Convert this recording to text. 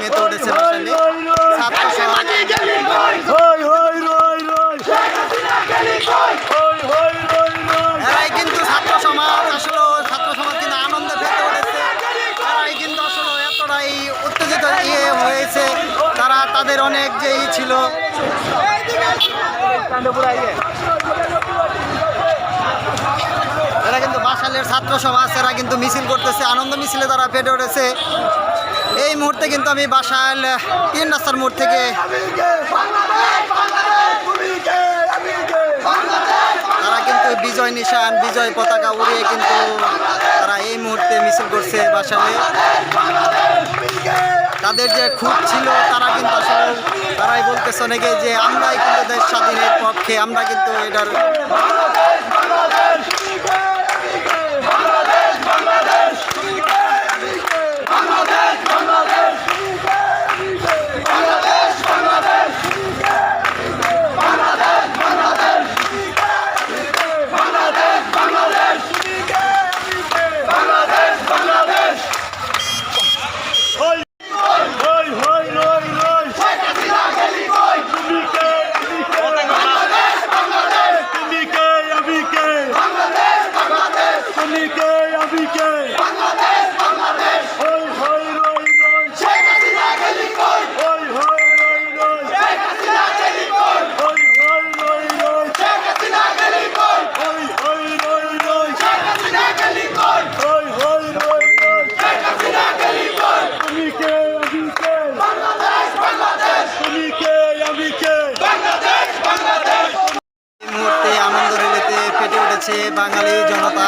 মেতে উঠেছে বাসালে ছাত্র সমাজ। এরাই কিন্তু ছাত্র সমাজ, আসলে ছাত্র সমাজ কিন্তু আনন্দে ফেটে উঠেছে। এরাই কিন্তু আসলে এতটাই উত্তেজিত হয়েছে, তারা তাদের অনেক যে ছিল। এরা কিন্তু বাসালের ছাত্র সমাজ, এরা কিন্তু মিছিল করতেছে, আনন্দ মিছিলে তারা ফেটে উঠেছে। এই মুহূর্তে কিন্তু আমি বাসাল 3 রাস্তার মোড় থেকে তারা কিন্তু বিজয় নিশান, বিজয় পতাকা উড়িয়ে কিন্তু তারা এই মুহূর্তে মিছিল করছে বাসালে। তাদের যে খুব ছিল তারা কিন্তু আসলে তারাই বলতেছে অনেকে যে আমরাই কিন্তু দেশ স্বাধীনের পক্ষে, আমরা কিন্তু এটার মুহূর্তে আনন্দ রেলিতে ফেটে উঠেছে বাঙালি জনতা।